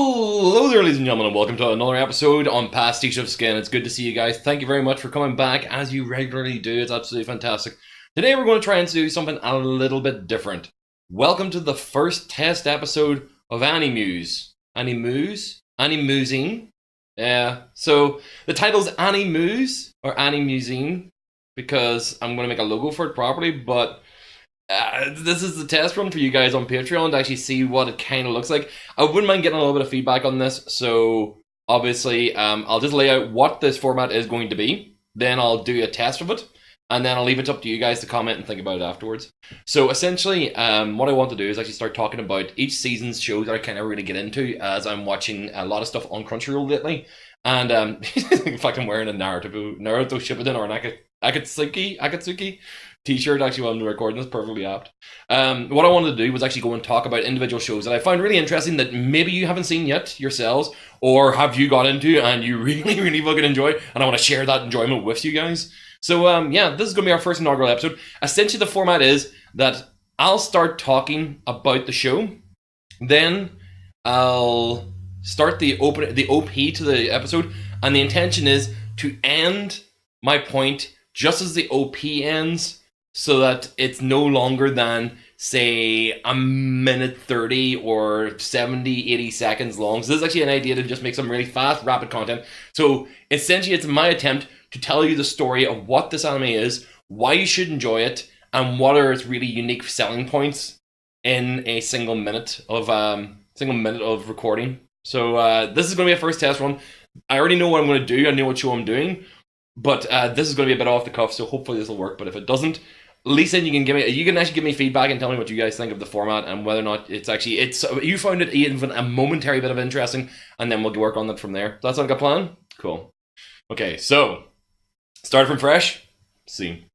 Hello there, ladies and gentlemen, and welcome to another episode on Pastiche of Skin. It's good to see you guys. Thank you very much for coming back, as you regularly do. It's absolutely fantastic. Today we're going to try and do something a little bit different. Welcome to the first test episode of AniMuse. AniMusing? Yeah, so the title's AniMuse, or AniMusing, because I'm going to make a logo for it properly, but this is the test run for you guys on Patreon to actually see what it kind of looks like. I wouldn't mind getting a little bit of feedback on this, so obviously I'll just lay out what this format is going to be, then I'll do a test of it, and then I'll leave it up to you guys to comment and think about it afterwards. So essentially, what I want to do is actually start talking about each season's shows that I kind of really get into, as I'm watching a lot of stuff on Crunchyroll lately, and in fact I'm wearing a Naruto Shippuden or an Akatsuki t-shirt actually while I'm recording this, perfectly apt. What I wanted to do was actually go and talk about individual shows that I found really interesting that maybe you haven't seen yet yourselves, or have you got into and you really fucking enjoy, and I want to share that enjoyment with you guys. So yeah, this is going to be our first inaugural episode. Essentially the format is that I'll start talking about the show, then I'll start the OP to the episode, and the intention is to end my point just as the OP ends, so that it's no longer than, say, a minute 30 or 70, 80 seconds long. So this is actually an idea to just make some really fast, rapid content. So essentially it's my attempt to tell you the story of what this anime is, why you should enjoy it, and what are its really unique selling points in a single minute of recording. So this is going to be a first test run. I already know what I'm going to do. I know what show I'm doing. But this is going to be a bit off the cuff, so hopefully this will work. But if it doesn't, at least then you can actually give me feedback and tell me what you guys think of the format and whether or not you found it even a momentary bit of interesting, and then we'll work on that from there. Does that sound like a plan? Cool. Okay, so start from fresh. See.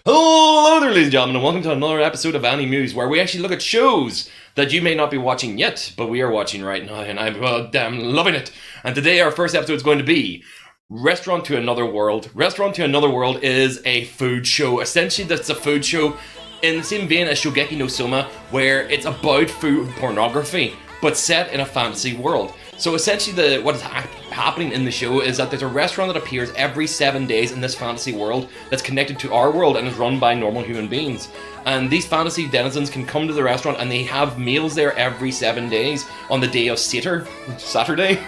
Hello there, ladies and gentlemen, and welcome to another episode of AniMuse, where we actually look at shows that you may not be watching yet, but we are watching right now, and I'm damn loving it. And today our first episode is going to be Resturant to Another World. Resturant to Another World is a food show. Essentially, that's a food show in the same vein as Shogeki no Soma, where it's about food pornography, but set in a fantasy world. So essentially, what is happening in the show is that there's a restaurant that appears every 7 days in this fantasy world that's connected to our world and is run by normal human beings. And these fantasy denizens can come to the restaurant and they have meals there every 7 days on the day of Saturday.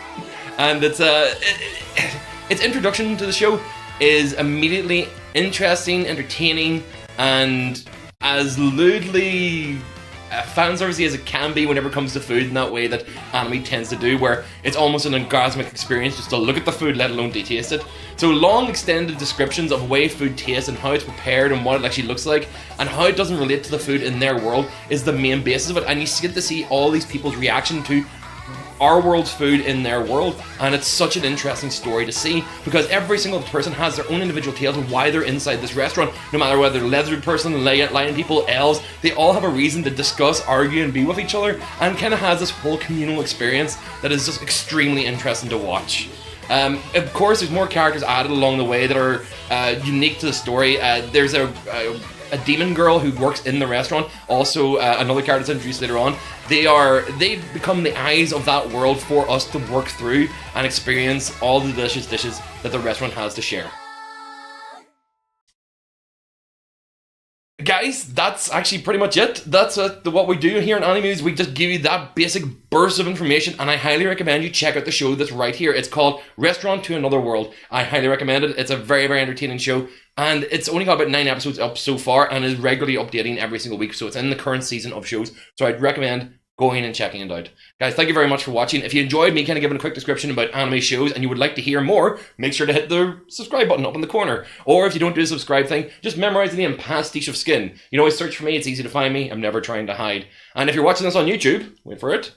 And its introduction to the show is immediately interesting, entertaining, and as lewdly fan servicey as it can be whenever it comes to food, in that way that anime tends to do, where it's almost an orgasmic experience just to look at the food, let alone to taste it. So long extended descriptions of the way food tastes and how it's prepared and what it actually looks like and how it doesn't relate to the food in their world is the main basis of it, and you get to see all these people's reaction to our world's food in their world, and it's such an interesting story to see, because every single person has their own individual tales of why they're inside this restaurant. No matter whether they're lizard person, lion people, elves, they all have a reason to discuss, argue, and be with each other, and kind of has this whole communal experience that is just extremely interesting to watch. Of course, there's more characters added along the way that are unique to the story. There's a demon girl who works in the restaurant, also another character that's introduced later on. They become the eyes of that world for us to work through and experience all the delicious dishes that the restaurant has to share. Guys, that's actually pretty much it. That's what we do here in AniMuse. We just give you that basic burst of information, and I highly recommend you check out the show that's right here. It's called Resturant to Another World. I highly recommend it. It's a very, very entertaining show, and it's only got about 9 episodes up so far and is regularly updating every single week, so it's in the current season of shows, so I'd recommend going and checking it out. Guys, thank you very much for watching. If you enjoyed me kind of giving a quick description about anime shows and you would like to hear more, make sure to hit the subscribe button up in the corner. Or if you don't do the subscribe thing, just memorize the name Pastiche of Skin. You can always search for me, it's easy to find me, I'm never trying to hide. And if you're watching this on YouTube, wait for it.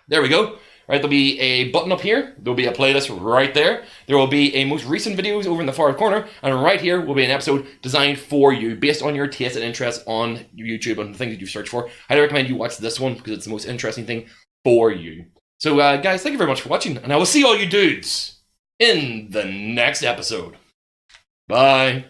There we go. Right, there'll be a button up here, there'll be a playlist right there, there will be a most recent videos over in the far corner, and right here will be an episode designed for you, based on your taste and interest on YouTube and the things that you search for. I'd recommend you watch this one, because it's the most interesting thing for you. So guys, thank you very much for watching, and I will see all you dudes in the next episode. Bye.